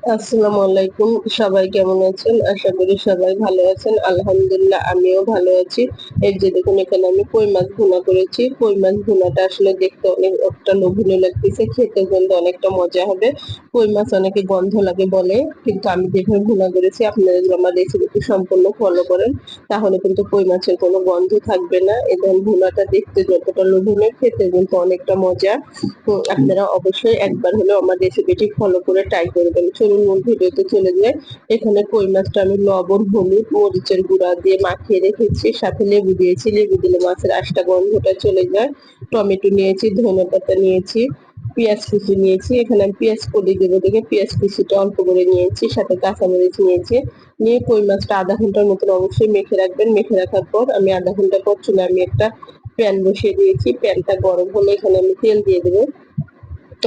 আসসালামু আলাইকুম। সবাই কেমন আছেন? আশা করি সবাই ভালো আছেন। আলহামদুলিল্লাহ আমিও ভালো আছি। এই যে দেখুন এখানে আমি কই মাছ ভুনা করেছি। কই মাছ ভুনাটা আসলে দেখতে অনেকটা লোভনীয় লাগতেছে, খেতেও কিন্তু অনেকটা মজা হবে। কই মাছ অনেকে গন্ধ লাগে বলে, কিন্তু আমি যেভাবে ভুনা করেছি আপনারা যদি আমার রেসিপিটি সম্পূর্ণ ফলো করেন তাহলে কিন্তু কই মাছের কোনো গন্ধ থাকবে না এবং ভুনাটা দেখতে যতটা লোভনীয় খেতে কিন্তু অনেকটা মজা। তো আপনারা অবশ্যই একবার হলেও আমার রেসিপিটি ফলো করে ট্রাই করবেন। চলুন মূল ভিডিওতে চলে যাই। এখানে কই মাছটা আমি লবণ, হলুদ, মরিচের গুঁড়া দিয়ে মাখিয়ে রেখেছি। সাথে লেবু দিয়েছি। লেবু দিলে মাছের আঁশটা গন্ধটা চলে যায়। টমেটো নিয়েছি, ধনেপাতা নিয়েছি, পেঁয়াজ কুচি নিয়েছি। এখানে আমি পেঁয়াজ কলি দেবো দেখে পেঁয়াজ কুচিটা অল্প করে নিয়েছি। সাথে কাঁচামরিচ নিয়েছি। নিয়ে কই মাছটা ০.৫ ঘন্টার মতন অবশ্যই মেখে রাখবেন। মেখে রাখার পর আমি ০.৫ ঘন্টা পর চুলায় আমি একটা প্যান বসিয়ে দিয়েছি। প্যানটা গরম হলে এখানে আমি তেল দিয়ে দেবো।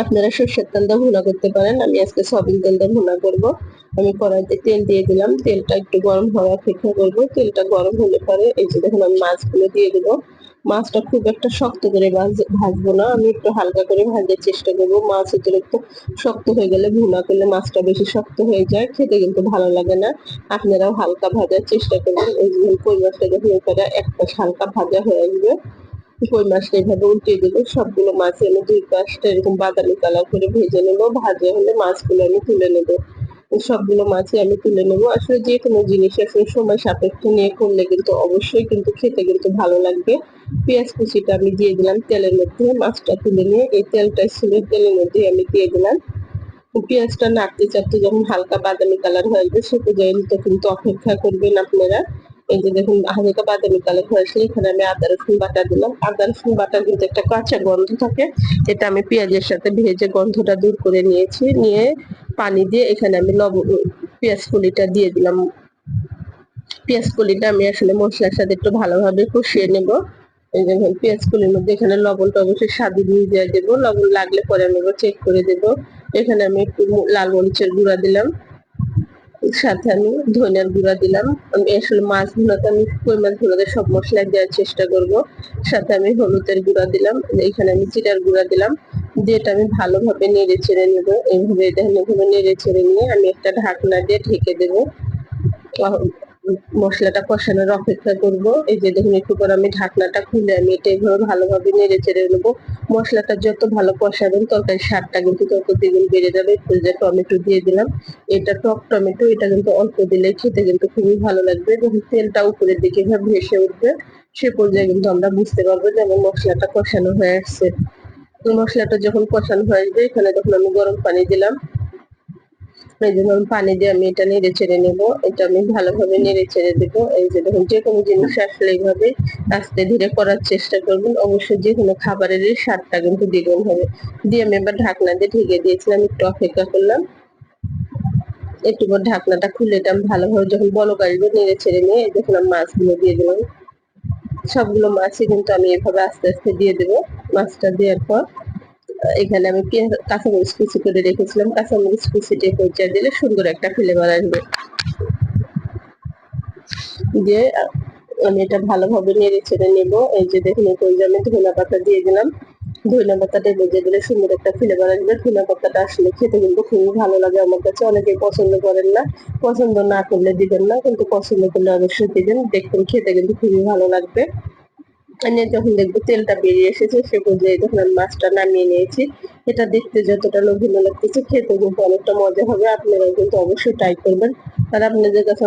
আপনারা সরষের তেল দিয়ে ভুনা করতে পারেন, আমি আজকে সয়াবিন তেল দিয়ে ভুনা করব। আমি কড়াইতে তেল দিয়ে দিলাম, তেলটা একটু গরম হওয়ার অপেক্ষা করব। তেলটা গরম হলে পরে এই যে দেখুন আমি মাছগুলো দিয়ে দেবো। মাছটা খুব একটা শক্ত করে ভাজবো না, আমি একটু হালকা করে ভাজার চেষ্টা করবো। মাছ অতিরিক্ত শক্ত হয়ে গেলে ভুনা করলে মাছটা বেশি শক্ত হয়ে যায়, খেতে কিন্তু ভালো লাগে না। আপনারাও হালকা ভাজার চেষ্টা করবেন। এই যে কই মাছটা যখন এখানে এক পাশ হালকা ভাজা হয়ে আসবে, কই মাছটা এভাবে উল্টিয়ে দেবো। সবগুলো মাছ আমি দুই পাশটা এরকম বাদামি কালার করে ভেজে নেবো। ভাজা হলে মাছগুলো আমি তুলে নেবো। সবগুলো মাছই আমি তুলে নেবো। আসলে যে কোনো জিনিস আসলে সময় সাপেক্ষ নিয়ে করলে কিন্তু অবশ্যই কিন্তু খেতে কিন্তু ভালো লাগবে। পেঁয়াজ কুচিটা আমি দিয়ে দিলাম তেলের মধ্যে। মাছটা তুলে নিয়ে এই তেলটা ছিল তেলের মধ্যে আমি দিয়ে দিলাম। পেঁয়াজটা নাড়তে চাড়তে যখন হালকা বাদামি কালার হয়ে আসবে সে পর্যায়ে কিন্তু অপেক্ষা করবেন আপনারা। এই যে দেখুন হালকা বাদামি কালার হয়ে আসলে এখানে আমি আদা রসুন বাটা দিলাম। আদা রসুন বাটার কিন্তু একটা কাঁচা গন্ধ থাকে, এটা আমি পেঁয়াজের সাথে ভেজে গন্ধটা দূর করে নিয়েছি। নিয়ে পানি দিয়ে এখানে আমি পেঁয়াজ কলিটা দিয়ে দিলাম। পেঁয়াজ কলিটা আমি আসলে মশলার সাথে একটু ভালোভাবে কষিয়ে নেব। এই যে পেঁয়াজ কলির মধ্যে এখানে লবণটা অবশ্যই স্বাদ অনুযায়ী দেবো, লবণ লাগলে পরে আমি আবার চেক করে দেবো। এখানে আমি একটু লাল মরিচের গুঁড়া দিলাম, সাথে আমি ধনিয়ার গুঁড়া দিলাম। আমি আসলে মাছ ভুনাতে আমি কই মাছ ভুনাতে সব মশলা দেওয়ার চেষ্টা করব। সাথে আমি হলুদের গুঁড়া দিলাম, এখানে আমি জিরার গুঁড়া দিলাম। দিয়ে এটা আমি ভালোভাবে নেড়ে চেড়ে নেব। এইভাবে দেখেন এভাবে নেড়ে চেড়ে নিয়ে আমি একটা ঢাকনা দিয়ে ঢেকে দেবো। মশলাটা কষানোর অপেক্ষা করব। এই যে দেখুন একটু পর আমি ঢাকনাটা খুলে আমি এটা এভাবে ভালোভাবে নেড়ে চেড়ে নেবো। মশলাটা যত ভালো কষাবেন তরকারির স্বাদটা কিন্তু তত দ্বিগুণ বেড়ে যাবে। একটু যে টমেটো দিয়ে দিলাম, এটা টক টমেটো, এটা কিন্তু অল্প দিলে খেতে কিন্তু খুবই ভালো লাগবে। যখন তেলটা উপরের দিকে এভাবে ভেসে উঠবে সে পর্যায়ে কিন্তু আমরা বুঝতে পারবো যে আমার মশলাটা কষানো হয়ে আসছে। মশলাটা যখন কষানো হয়ে আসবে এখানে যখন আমি গরম পানি দিলাম, এই জন্য পানি দিয়ে আমি এটা নেড়ে চেড়ে নেবো। এটা আমি ভালোভাবে নেড়ে চেড়ে দেবো। এই যে দেখুন যে কোনো জিনিস আসলে এইভাবে আস্তে ধীরে করার চেষ্টা করবেন, অবশ্যই যে কোনো খাবারেরই স্বাদটা কিন্তু দ্বিগুণ হবে। দিয়ে আমি এবার ঢাকনা দিয়ে ঢেকে দিয়েছিলাম, একটু অপেক্ষা করলাম। একটু পর ঢাকনাটা খুলে এটা আমি ভালোভাবে যখন বলক আসবে নেড়ে ছেড়ে নিয়ে এই দেখুন আমি মাছগুলো দিয়ে দিলাম। সবগুলো মাছই কিন্তু আমি এভাবে আস্তে আস্তে দিয়ে দেবো। মাছটা দেওয়ার পর এখানে আমি কাঁচামরিচ কুচি করে রেখেছিলাম, কাঁচামরিচ কুচিটা এই পর্যায়ে দিলে সুন্দর একটা ফ্লেভার আসবে। দিয়ে আমি এটা ভালোভাবে নেড়ে ছেড়ে নেবো। এই যে দেখুন এই পর্যায়ে আমি ধনিয়া পাতা দিয়ে দিলাম। ধনিয়া পাতাটা ভেজে দিলে সুন্দর একটা ফ্লেভার আসবে। ধনিয়া পাতাটা আসলে খেতে কিন্তু খুবই ভালো লাগে আমার কাছে। অনেকেই পছন্দ করেন না, পছন্দ না করলে দিবেন না, কিন্তু পছন্দ করলে অবশ্যই দিবেন। দেখবেন খেতে কিন্তু খুবই ভালো লাগবে। যখন দেখবো তেলটা বেরিয়ে এসেছে সে পর্যায়ে যখন আমি মাছটা নামিয়ে নিয়েছি, এটা দেখতে যতটা লোভনীয় লাগতেছে খেতে কিন্তু অনেকটা মজা হবে। আপনারাও কিন্তু অবশ্যই ট্রাই করবেন। আর আপনাদের কাছে